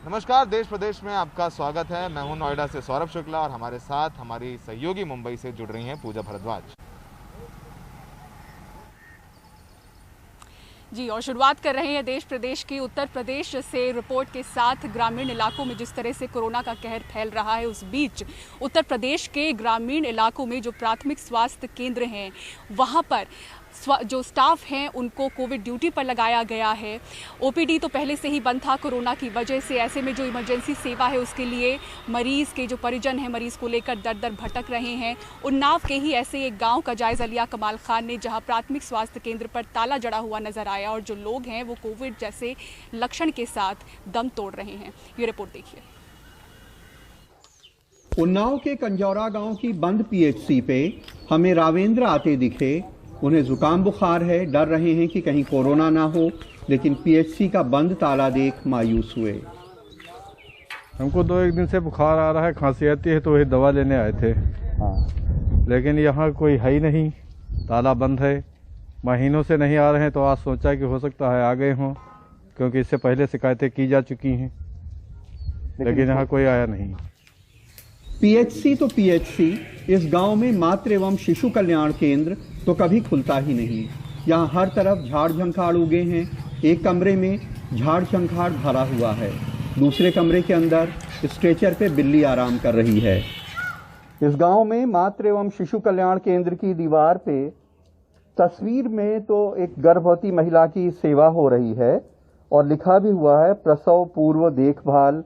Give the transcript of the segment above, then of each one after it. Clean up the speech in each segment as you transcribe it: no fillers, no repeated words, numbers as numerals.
नमस्कार, देश प्रदेश में आपका स्वागत है। मैं हूं नोएडा से सौरभ शुक्ला और हमारे साथ हमारी सहयोगी मुंबई से जुड़ रही हैं पूजा भारद्वाज। जी, और शुरुआत कर रहे हैं देश प्रदेश की उत्तर प्रदेश से रिपोर्ट के साथ। ग्रामीण इलाकों में जिस तरह से कोरोना का कहर फैल रहा है, उस बीच उत्तर प्रदेश के ग्रामीण इलाकों में जो प्राथमिक स्वास्थ्य केंद्र हैं, वहां पर जो स्टाफ हैं उनको कोविड ड्यूटी पर लगाया गया है। ओपीडी तो पहले से ही बंद था कोरोना की वजह से। ऐसे में जो इमरजेंसी सेवा है उसके लिए मरीज़ के जो परिजन हैं, मरीज़ को लेकर दर दर भटक रहे हैं। उन्नाव के ही ऐसे एक गांव का जायज़ा लिया कमाल खान ने, जहां प्राथमिक स्वास्थ्य केंद्र पर ताला जड़ा हुआ नजर आया और जो लोग हैं वो कोविड जैसे लक्षण के साथ दम तोड़ रहे हैं। ये रिपोर्ट देखिए। उन्नाव के कंजौरा गांव की बंद पीएचसी पे हमें रावेंद्र आते दिखे। उन्हें जुकाम बुखार है, डर रहे हैं कि कहीं कोरोना ना हो, लेकिन पीएचसी का बंद ताला देख मायूस हुए। हमको 2-1 दिन से बुखार आ रहा है, खांसी आती है, तो वही दवा लेने आए थे। लेकिन यहाँ कोई है ही नहीं, ताला बंद है, महीनों से नहीं आ रहे हैं। तो आज सोचा कि हो सकता है आ गए हों, क्योंकि इससे पहले शिकायतें की जा चुकी हैं, लेकिन यहाँ कोई आया नहीं। पीएचसी तो पीएचसी, इस गांव में मातृ एवं शिशु कल्याण केंद्र तो कभी खुलता ही नहीं। यहाँ हर तरफ झाड़ झंखाड़ उगे हैं। एक कमरे में झाड़ झंखाड़ भरा हुआ है, दूसरे कमरे के अंदर स्ट्रेचर पे बिल्ली आराम कर रही है। इस गांव में मातृ एवं शिशु कल्याण केंद्र की दीवार पे तस्वीर में तो एक गर्भवती महिला की सेवा हो रही है और लिखा भी हुआ है प्रसव पूर्व देखभाल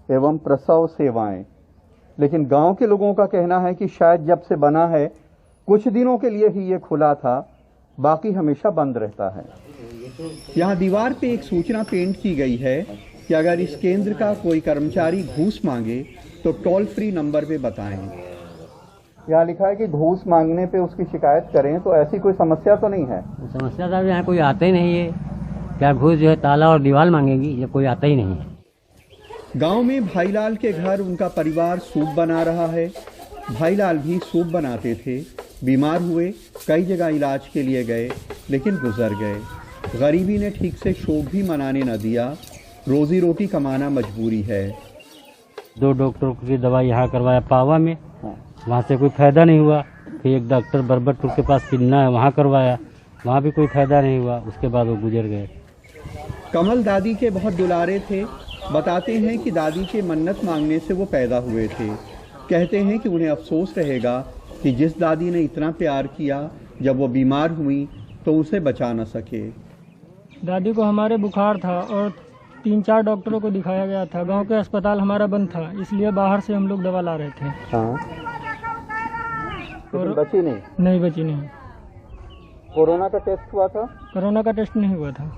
एवं प्रसव सेवाएं। लेकिन गांव के लोगों का कहना है कि शायद जब से बना है कुछ दिनों के लिए ही ये खुला था, बाकी हमेशा बंद रहता है। यहाँ दीवार पे एक सूचना पेंट की गई है कि अगर इस केंद्र का कोई कर्मचारी घूस मांगे तो टोल फ्री नंबर पे बताएं। यहाँ लिखा है कि घूस मांगने पे उसकी शिकायत करें, तो ऐसी कोई समस्या तो नहीं है? समस्या साहब यहाँ कोई आता ही नहीं है। क्या घूस जो है ताला और दीवार मांगेगी, ये कोई आता ही नहीं है। गांव में भाईलाल के घर उनका परिवार सूप बना रहा है। भाईलाल भी सूप बनाते थे, बीमार हुए, कई जगह इलाज के लिए गए, लेकिन गुजर गए। गरीबी ने ठीक से शोक भी मनाने न दिया। रोजी रोटी कमाना मजबूरी है। 2 डॉक्टरों की दवाई यहाँ करवाया पावा में, वहाँ से कोई फायदा नहीं हुआ। फिर एक डॉक्टर बरबटपुर के पास किन्ना है, वहाँ करवाया, वहाँ भी कोई फायदा नहीं हुआ। उसके बाद वो गुजर गए। कमल दादी के बहुत दुलारे थे। बताते हैं कि दादी के मन्नत मांगने से वो पैदा हुए थे। कहते हैं कि उन्हें अफसोस रहेगा कि जिस दादी ने इतना प्यार किया, जब वो बीमार हुई तो उसे बचा न सके। दादी को हमारे बुखार था और 3-4 डॉक्टरों को दिखाया गया था। गांव के अस्पताल हमारा बंद था, इसलिए बाहर से हम लोग दवा ला रहे थे। हाँ। और बची नहीं? नहीं बची नहीं। कोरोना का टेस्ट हुआ था? कोरोना का टेस्ट नहीं हुआ था।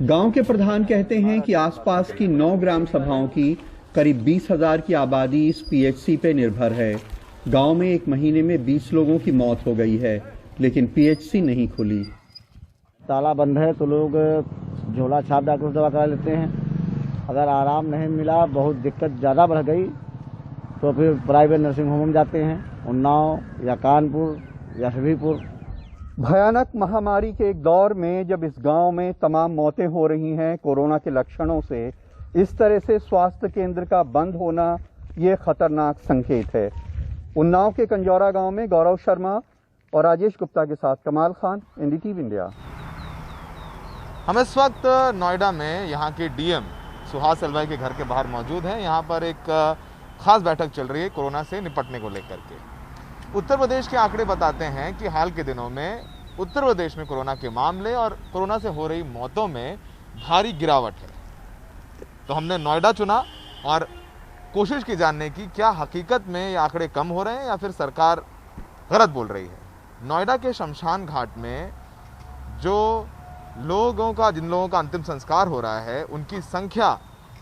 गांव के प्रधान कहते हैं कि आसपास की 9 ग्राम सभाओं की करीब 20,000 की आबादी इस पीएचसी पे निर्भर है। गांव में एक महीने में 20 लोगों की मौत हो गई है, लेकिन पीएचसी नहीं खुली। ताला बंद है तो लोग झोला छाप डॉक्टर से दवा करा लेते हैं। अगर आराम नहीं मिला, बहुत दिक्कत ज़्यादा बढ़ गई, तो फिर प्राइवेट नर्सिंग होम में जाते हैं, उन्नाव या कानपुर या शफीपुर। भयानक महामारी के एक दौर में जब इस गांव में तमाम मौतें हो रही हैं कोरोना के लक्षणों से, इस तरह से स्वास्थ्य केंद्र का बंद होना ये खतरनाक संकेत है। उन्नाव के कंजौरा गांव में गौरव शर्मा और राजेश गुप्ता के साथ कमाल खान, एनडीटीवी इंडिया। हम इस वक्त नोएडा में यहाँ के डीएम सुहास अलवाई के घर के बाहर मौजूद हैं। यहाँ पर एक खास बैठक चल रही है कोरोना से निपटने को लेकर के। उत्तर प्रदेश के आंकड़े बताते हैं कि हाल के दिनों में उत्तर प्रदेश में कोरोना के मामले और कोरोना से हो रही मौतों में भारी गिरावट है। तो हमने नोएडा चुना और कोशिश की जानने की क्या हकीकत में ये आंकड़े कम हो रहे हैं या फिर सरकार गलत बोल रही है। नोएडा के शमशान घाट में जिन लोगों का अंतिम संस्कार हो रहा है, उनकी संख्या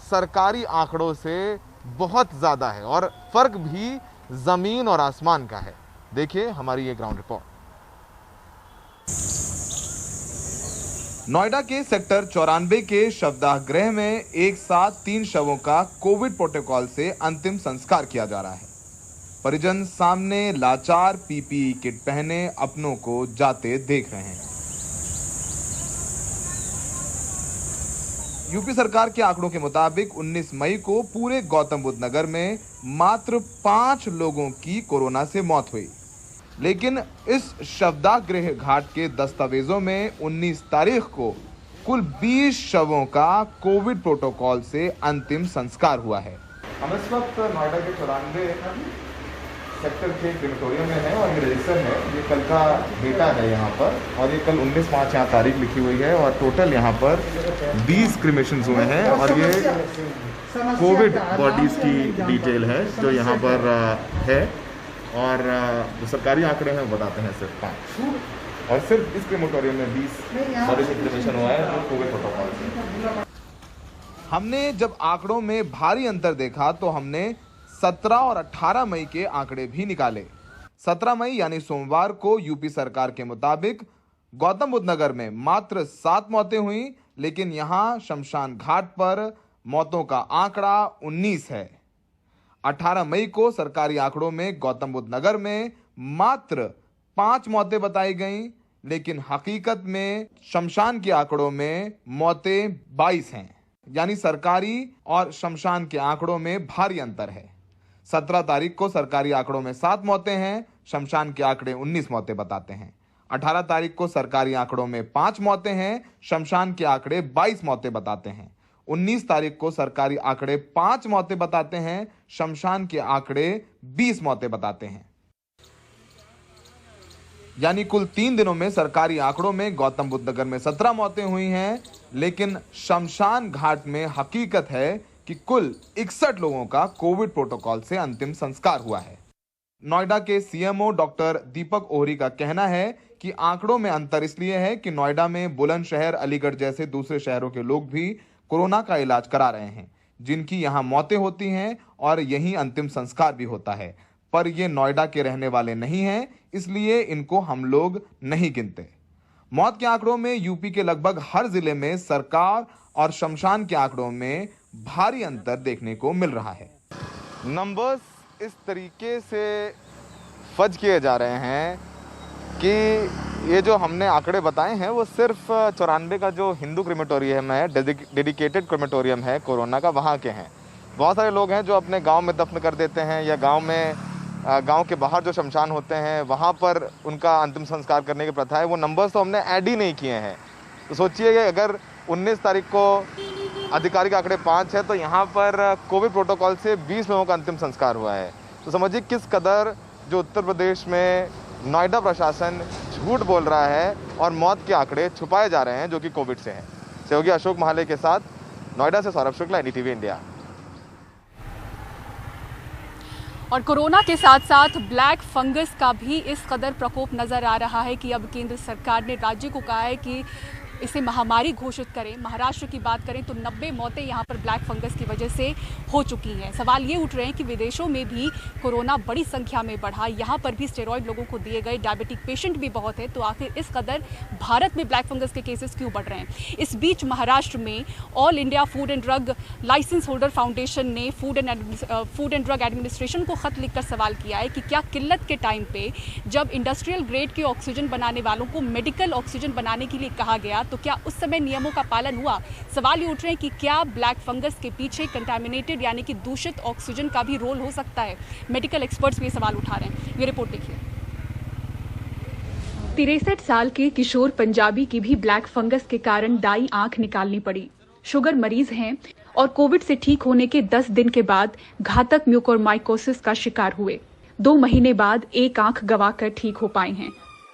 सरकारी आंकड़ों से बहुत ज़्यादा है और फर्क भी जमीन और आसमान का है। देखिए हमारी ये ग्राउंड रिपोर्ट। नोएडा के सेक्टर 94 के शवदाह गृह में एक साथ 3 शवों का कोविड प्रोटोकॉल से अंतिम संस्कार किया जा रहा है। परिजन सामने लाचार पीपीई किट पहने अपनों को जाते देख रहे हैं। यूपी सरकार के आंकड़ों के मुताबिक 19 मई को पूरे गौतम बुद्ध नगर में मात्र 5 लोगों की कोरोना से मौत हुई, लेकिन इस शवदाह घाट के दस्तावेजों में 19 तारीख को कुल 20 शवों का कोविड प्रोटोकॉल से अंतिम संस्कार हुआ है। हम इस वक्त नोएडा के 94 सेक्टर के क्रिमेटोरियम में है और ये रजिस्टर है, ये कल का डेटा है यहाँ पर, और ये कल 19/5 यहाँ तारीख लिखी हुई है और टोटल यहाँ पर 20 क्रिमेशंस हुए हैं और ये कोविड बॉडीज की डिटेल है जो यहाँ पर है, और जो सरकारी आंकड़े हैं वो बताते हैं सिर्फ 5, और सिर्फ इस क्रिमेटोरियम में 20 बॉडीज का क्रिमेशन हुआ है जो कोविड प्रोटोकॉल से। हमने जब आंकड़ों में भारी अंतर देखा तो हमने 17 और 18 मई के आंकड़े भी निकाले। 17 मई यानी सोमवार को यूपी सरकार के मुताबिक गौतम बुद्ध नगर में मात्र 7 मौतें हुई, लेकिन यहां शमशान घाट पर मौतों का आंकड़ा 19 है। 18 मई को सरकारी आंकड़ों में गौतम बुद्ध नगर में मात्र 5 मौतें बताई गईं, लेकिन हकीकत में शमशान के आंकड़ों में मौतें 22 हैं, यानी सरकारी और शमशान के आंकड़ों में भारी अंतर है। 17 तारीख को सरकारी आंकड़ों में 7 मौतें हैं, शमशान के आंकड़े 19 मौतें बताते हैं। 18 तारीख को सरकारी आंकड़ों में 5 मौतें हैं, शमशान के आंकड़े 22 मौतें बताते हैं। 19 तारीख को सरकारी आंकड़े 5 मौतें बताते हैं, शमशान के आंकड़े 20 मौतें बताते हैं। यानी कुल 3 दिनों में सरकारी आंकड़ों में गौतम बुद्ध नगर में 17 मौतें हुई हैं, लेकिन शमशान घाट में हकीकत है कि कुल 61 लोगों का कोविड प्रोटोकॉल से अंतिम संस्कार हुआ है। नोएडा के सीएमओ डॉक्टर दीपक ओहरी का कहना है कि आंकड़ों में अंतर इसलिए है कि नोएडा में बुलंदशहर, अलीगढ़ जैसे दूसरे शहरों के लोग भी कोरोना का इलाज करा रहे हैं, जिनकी यहां मौतें होती हैं और यहीं अंतिम संस्कार भी होता है, पर ये नोएडा के रहने वाले नहीं हैं, इसलिए इनको हम लोग नहीं गिनते। मौत के आंकड़ों में यूपी के लगभग हर जिले में सरकार और शमशान के आंकड़ों में भारी अंतर देखने को मिल रहा है। नंबर्स इस तरीके से फज किए जा रहे हैं कि ये जो हमने आंकड़े बताए हैं वो सिर्फ 94 का जो हिंदू क्रिमेटोरियम है, डेडिकेटेड क्रिमेटोरियम है कोरोना का, वहाँ के हैं। बहुत सारे लोग हैं जो अपने गांव में दफन कर देते हैं या गांव के बाहर जो शमशान होते हैं वहाँ पर उनका अंतिम संस्कार करने की प्रथा है। वो नंबर्स तो हमने ऐड ही नहीं किए हैं। तो सोचिए कि अगर 19 तारीख को आधिकारिक आंकड़े 5 है तो यहाँ पर कोविड प्रोटोकॉल से 20 लोगों का अंतिम संस्कार हुआ है। तो समझिए किस कदर जो उत्तर प्रदेश में नोएडा प्रशासन झूठ बोल रहा है और मौत के आंकड़े छुपाए जा रहे हैं जो कि कोविड से हैं। सहयोगी अशोक महाले के साथ नोएडा से सौरभ शुक्ला, एनडीटीवी इंडिया। और कोरोना के साथ साथ ब्लैक फंगस का भी इस कदर प्रकोप नजर आ रहा है कि अब केंद्र सरकार ने राज्य को कहा है कि इसे महामारी घोषित करें। महाराष्ट्र की बात करें तो 90 मौतें यहाँ पर ब्लैक फंगस की वजह से हो चुकी हैं। सवाल ये उठ रहे हैं कि विदेशों में भी कोरोना बड़ी संख्या में बढ़ा, यहाँ पर भी स्टेरॉइड लोगों को दिए गए, डायबिटिक पेशेंट भी बहुत है, तो आखिर इस कदर भारत में ब्लैक फंगस के केसेस क्यों बढ़ रहे हैं? इस बीच महाराष्ट्र में all India food and drug licence holder foundation ने फूड एंड ड्रग एडमिनिस्ट्रेशन को खत लिखकर सवाल किया है कि क्या किल्लत के टाइम पे जब इंडस्ट्रियल ग्रेड के ऑक्सीजन बनाने वालों को मेडिकल ऑक्सीजन बनाने के लिए कहा गया तो क्या उस समय नियमों का पालन हुआ? सवाल ये उठ रहे हैं कि क्या ब्लैक फंगस के पीछे कंटामिनेटेड यानी कि दूषित ऑक्सीजन का भी रोल हो सकता है? मेडिकल एक्सपर्ट्स भी ये सवाल उठा रहे हैं। ये रिपोर्ट देखिए। 63 साल के किशोर पंजाबी की भी ब्लैक फंगस के कारण दाई आंख निकालनी पड़ी। शुगर मरीज हैं और कोविड से ठीक होने के 10 दिन के बाद घातक म्यूकोरमाइकोसिस का शिकार हुए। 2 महीने बाद एक आंख गंवाकर ठीक हो पाए हैं।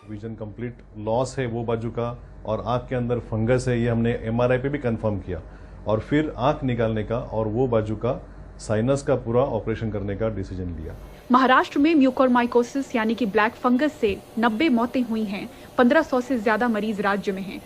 विजन कंप्लीट लॉस है वो बाजू का, और आंख के अंदर फंगस है, ये हमने एमआरआई पे भी कंफर्म किया, और फिर आंख निकालने का और वो बाजू का साइनस का पूरा ऑपरेशन करने का डिसीजन लिया। महाराष्ट्र में म्यूकोरमाइकोसिस यानी कि ब्लैक फंगस से 90 मौतें हुई हैं। 1500 से ज्यादा मरीज राज्य में हैं।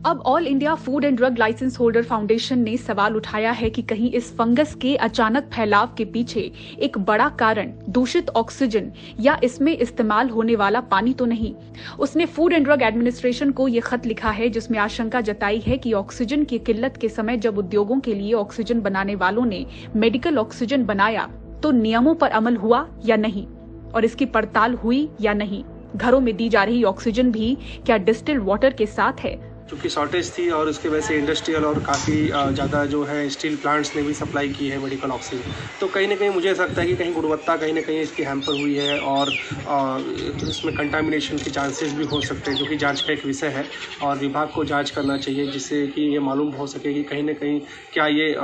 अब all India food and drug licence holder foundation ने सवाल उठाया है कि कहीं इस फंगस के अचानक फैलाव के पीछे एक बड़ा कारण दूषित ऑक्सीजन या इसमें इस्तेमाल होने वाला पानी तो नहीं। उसने फूड एंड ड्रग एडमिनिस्ट्रेशन को ये खत लिखा है जिसमें आशंका जताई है कि ऑक्सीजन की किल्लत के समय जब उद्योगों के लिए ऑक्सीजन बनाने वालों ने मेडिकल ऑक्सीजन बनाया तो नियमों पर अमल हुआ या नहीं, और इसकी पड़ताल हुई या नहीं। घरों में दी जा रही ऑक्सीजन भी क्या डिस्टिल्ड वाटर के साथ है? क्योंकि शॉर्टेज थी और उसके वजह से इंडस्ट्रियल और काफ़ी ज़्यादा जो है स्टील प्लांट्स ने भी सप्लाई की है मेडिकल ऑक्सीजन। तो कहीं ना कहीं मुझे ऐसा लगता है कि कहीं गुणवत्ता कहीं ना कहीं इसकी हैम्पर हुई है और इसमें कंटामिनेशन के चांसेस भी हो सकते हैं, जो कि जांच का एक विषय है और विभाग को जांच करना चाहिए, जिससे कि ये मालूम हो सके कि कहीं ना कहीं क्या ये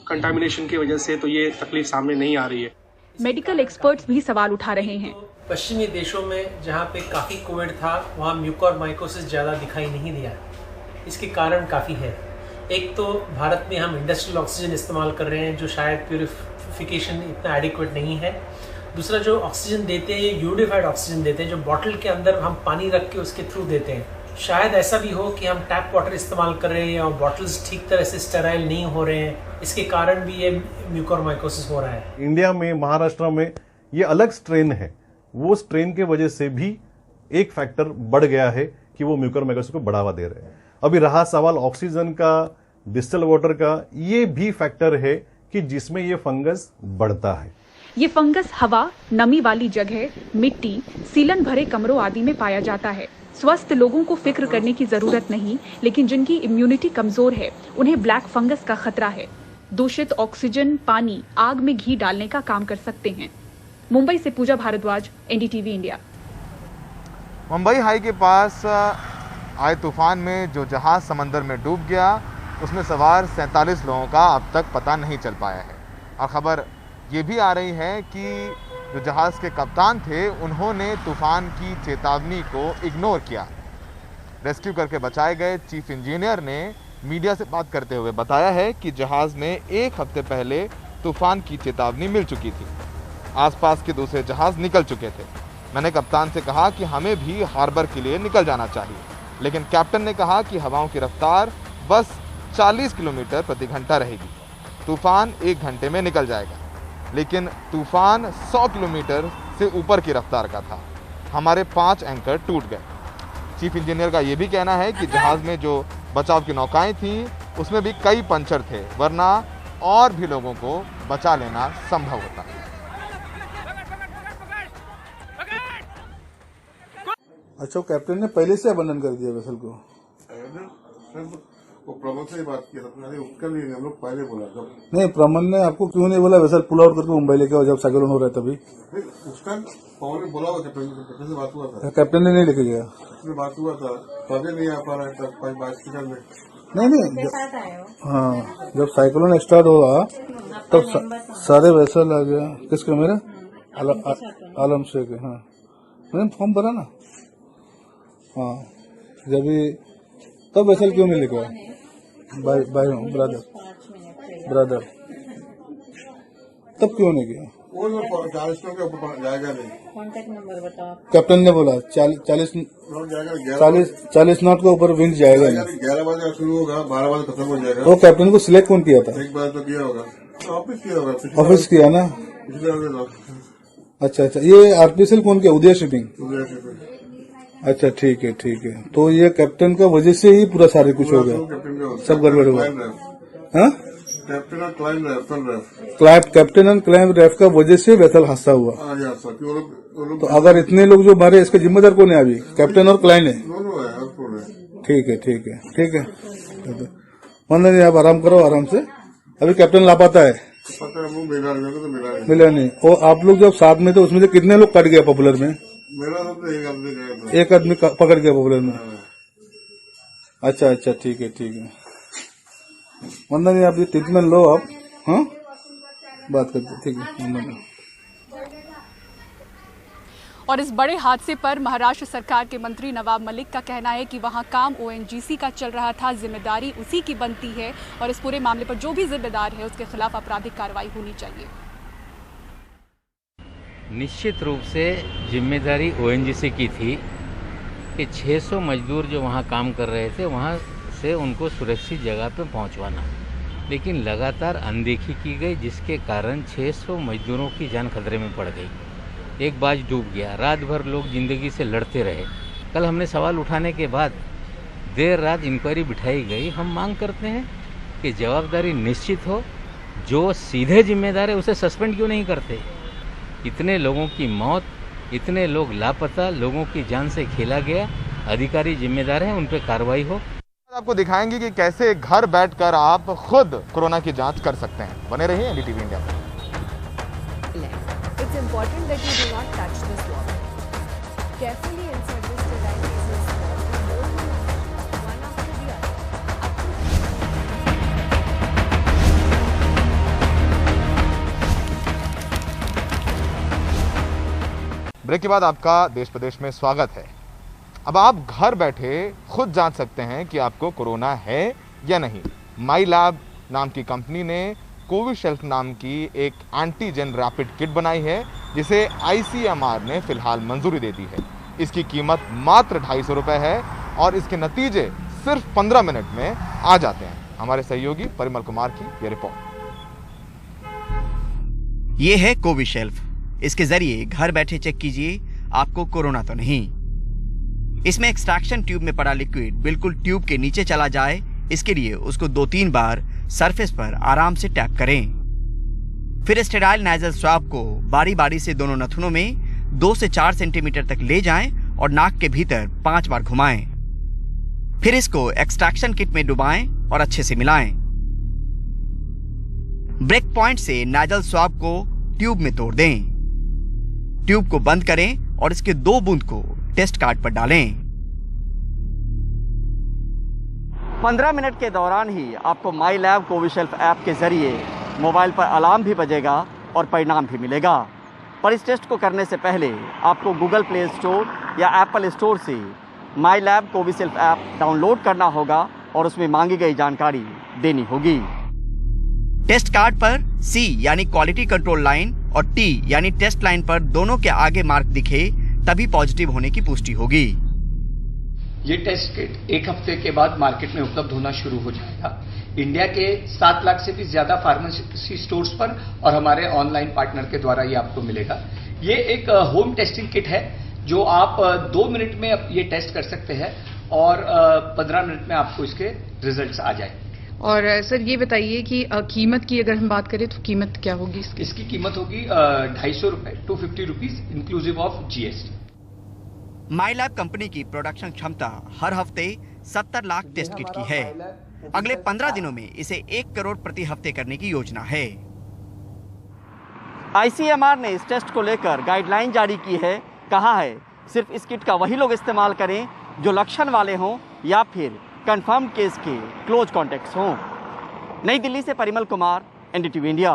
कंटामिनेशन की वजह से तो ये तकलीफ सामने नहीं आ रही है। मेडिकल एक्सपर्ट्स भी सवाल उठा रहे हैं। पश्चिमी देशों में जहाँ पे काफ़ी कोविड था वहाँ म्यूकोरमाइकोसिस ज़्यादा दिखाई नहीं दिया। इसके कारण काफ़ी है। एक तो भारत में हम इंडस्ट्रियल ऑक्सीजन इस्तेमाल कर रहे हैं जो शायद प्यूरिफिकेशन इतना एडिक्वेट नहीं है। दूसरा जो ऑक्सीजन देते हैं यूनिफाइड ऑक्सीजन देते हैं, जो बॉटल के अंदर हम पानी रख के उसके थ्रू देते हैं। शायद ऐसा भी हो कि हम टैप वाटर इस्तेमाल कर रहे हैं और बॉटल्स ठीक तरह से स्टेराइल नहीं हो रहे हैं, इसके कारण भी ये म्यूकोरमाइकोसिस हो रहा है। इंडिया में महाराष्ट्र में ये अलग स्ट्रेन है, वो स्ट्रेन के वजह से भी एक फैक्टर बढ़ गया है कि वो म्यूकोरमाइकोसिस को बढ़ावा दे रहे हैं। अभी रहा सवाल ऑक्सीजन का, डिस्टिल वाटर का, ये भी फैक्टर है कि जिसमें ये फंगस बढ़ता है। ये फंगस हवा, नमी वाली जगह, मिट्टी, सीलन भरे कमरों आदि में पाया जाता है। स्वस्थ लोगों को फिक्र करने की जरूरत नहीं, लेकिन जिनकी इम्यूनिटी कमजोर है उन्हें ब्लैक फंगस का खतरा है। दूषित ऑक्सीजन, पानी, आग में घी डालने का काम कर सकते हैं। मुंबई से Pooja Bhardwaj, NDTV India. Mumbai high के पास आए तूफान में जो जहाज समंदर में डूब गया, उसमें सवार 47 लोगों का अब तक पता नहीं चल पाया है। और खबर ये भी आ रही है कि जो जहाज के कप्तान थे उन्होंने तूफान की चेतावनी को इग्नोर किया। रेस्क्यू करके बचाए गए चीफ इंजीनियर ने मीडिया से बात करते हुए बताया है कि जहाज में 1 हफ्ते पहले तूफान की चेतावनी मिल चुकी थी। आसपास के दूसरे जहाज निकल चुके थे। मैंने कप्तान से कहा कि हमें भी हार्बर के लिए निकल जाना चाहिए, लेकिन कैप्टन ने कहा कि हवाओं की रफ्तार बस 40 किलोमीटर प्रति घंटा रहेगी। तूफान 1 घंटे में निकल जाएगा, लेकिन तूफान 100 किलोमीटर से ऊपर की रफ्तार का था। हमारे 5 एंकर टूट गए। चीफ इंजीनियर का यह भी कहना है कि जहाज में जो बचाव की नौकाएं थीं उसमें भी कई पंचर थे, वरना और भी लोगों को बचा लेना संभव होता। अच्छा, कैप्टन ने पहले से अबंडन कर दिया वेसल को? वो प्रमोद से ही बात किया था, उसका नहीं, हम लोग पहले बोला जब। नहीं, प्रमोद ने आपको क्यों नहीं बोला वेसल पुल आउट करके मुंबई लेके आओ जब साइक्लोन हो रहा है तभी? उसका पवन ने बोला हुआ, कैप्टन से बात हुआ था। कैप्टन ने नहीं लेके गया? उसमें बात हुआ था, तभी नहीं आ पा रहा है तब बात की में। नहीं, हाँ, जब साइक्लोन स्टार्ट हुआ तब सारे वेसल आ गया। किसका? मेरा आलम शेख। हाँ, मैंने फॉर्म भरा ना। हाँ, जब तब वेसल क्यों नहीं लेके आया? भाई हूँ, ब्रदर तब क्यों नहीं गया? वो 40 के ऊपर जाएगा नहीं। कॉन्टेक्ट नंबर बताओ। कैप्टन ने बोला 40 नॉट के ऊपर विंड जाएगा नहीं। 11 बजे शुरू होगा, 12 बजे खत्म हो जाएगा। तो कैप्टन को सिलेक्ट कौन किया था? एक बार तो किया होगा, ऑफिस किया होगा। ऑफिस किया ना? अच्छा, ये आरपीएसएल कौन किया? उदय शिपिंग। अच्छा, ठीक है। तो ये कैप्टन का वजह से ही पूरा सारे कुछ हो गया, सब गड़बड़ हुआ। हाँ, कैप्टन और क्लाइम रेफ का वजह से वेसल हादसा हुआ। तो अगर इतने लोग जो मारे, इसके जिम्मेदार कौन है अभी? कैप्टन और क्लाइंट है? ठीक है। मतलब नहीं, आप आराम करो, आराम से। अभी कैप्टन लापता है, मिला नहीं। और आप लोग जब साथ में थे उसमें से कितने लोग कट गए पॉपुलर में? मेरा तो एक आदमी पकड़ गया पॉपुलर में। अच्छा, ठीक है। मतलब नहीं, आप ये ट्रीटमेंट लो आप। हाँ, बात करते, ठीक है। और इस बड़े हादसे पर महाराष्ट्र सरकार के मंत्री नवाब मलिक का कहना है कि वहां काम ओएनजीसी का चल रहा था, जिम्मेदारी उसी की बनती है और इस पूरे मामले पर जो भी जिम्मेदार है उसके खिलाफ आपराधिक कार्रवाई होनी चाहिए। निश्चित रूप से जिम्मेदारी ओएनजीसी की थी कि 600 मजदूर जो वहाँ काम कर रहे थे वहाँ से उनको सुरक्षित जगह पर पहुँचवाना, लेकिन लगातार अनदेखी की गई, जिसके कारण 600 मजदूरों की जान खतरे में पड़ गई। एक बाज डूब गया, रात भर लोग ज़िंदगी से लड़ते रहे। कल हमने सवाल उठाने के बाद देर रात इंक्वायरी बिठाई गई। हम मांग करते हैं कि जवाबदारी निश्चित हो, जो सीधे जिम्मेदार है उसे सस्पेंड क्यों नहीं करते? इतने लोगों की मौत, इतने लोग लापता, लोगों की जान से खेला गया, अधिकारी जिम्मेदार हैं, उन पर कार्रवाई हो। आपको दिखाएंगे कि कैसे घर बैठकर आप खुद कोरोना की जांच कर सकते हैं। बने रहिए एनडीटीवी इंडिया पर। It's important that you do not touch the swab. Carefully insert the sterile nasal swab one after the other. Break के बाद आपका देश प्रदेश में स्वागत है। अब आप घर बैठे खुद जांच सकते हैं कि आपको कोरोना है या नहीं। माई लैब नाम की कंपनी ने कोविशील्ड नाम की एक एंटीजन रैपिड किट बनाई है, जिसे ICMR ने फिलहाल मंजूरी दे दी है। इसकी कीमत मात्र 250 रुपये है और इसके नतीजे सिर्फ 15 मिनट में आ जाते हैं। हमारे सहयोगी परिमल कुमार की यह रिपोर्ट। ये है कोविशील्ड। इसके जरिए घर बैठे चेक कीजिए आपको कोरोना तो नहीं। इसमें एक्सट्रैक्शन ट्यूब में पड़ा लिक्विड बिल्कुल ट्यूब के नीचे चला जाए, इसके लिए उसको 2-3 बार सरफेस पर आराम से टैप करें। फिर स्टेराइल नाइजल स्वाब को बारी बारी से दोनों नथुनों में 2 से 4 सेंटीमीटर तक ले जाएं और नाक के भीतर 5 बार घुमाएं। फिर इसको एक्सट्रैक्शन किट में डुबाएं और अच्छे से मिलाएं। ब्रेक पॉइंट से नाइजल स्वाब को ट्यूब में तोड़ दें। ट्यूब को बंद करें और इसके 2 बूंद को टेस्ट कार्ड पर डालें। 15 मिनट के दौरान ही आपको माई लैब कोविशील्ड ऐप के जरिए मोबाइल पर अलार्म भी बजेगा और परिणाम भी मिलेगा। पर इस टेस्ट को करने से पहले आपको गूगल प्ले स्टोर या एप्पल स्टोर से माई लैब कोविशील्ड ऐप डाउनलोड करना होगा और उसमें मांगी गई जानकारी देनी होगी। टेस्ट कार्ड पर C यानी क्वालिटी कंट्रोल लाइन और T यानी टेस्ट लाइन पर दोनों के आगे मार्क दिखे तभी पॉजिटिव होने की पुष्टि होगी। ये टेस्ट किट 1 हफ्ते के बाद मार्केट में उपलब्ध होना शुरू हो जाएगा। इंडिया के 7 लाख से भी ज्यादा फार्मेसी स्टोर्स पर और हमारे ऑनलाइन पार्टनर के द्वारा ये आपको मिलेगा। ये एक होम टेस्टिंग किट है जो आप 2 मिनट में ये टेस्ट कर सकते हैं और 15 मिनट में आपको इसके रिजल्ट्स आ जाए। और सर ये बताइए कि कीमत की अगर हम बात करें तो कीमत क्या होगी इसकी कीमत होगी 250 रुपए 250 rupees inclusive of GST। My lab company की प्रोडक्शन क्षमता हर हफ्ते 70 लाख टेस्ट किट की है। अगले 15 दिनों में इसे 1 करोड़ प्रति हफ्ते करने की योजना है। ICMR ने इस टेस्ट को लेकर गाइडलाइन जारी की है। कहा है सिर्फ इस किट का वही लोग इस्तेमाल करें जो लक्षण वाले हों या फिर कंफर्म केस के क्लोज कॉन्टेक्ट्स हों। नई दिल्ली से परिमल कुमार, NDTV इंडिया।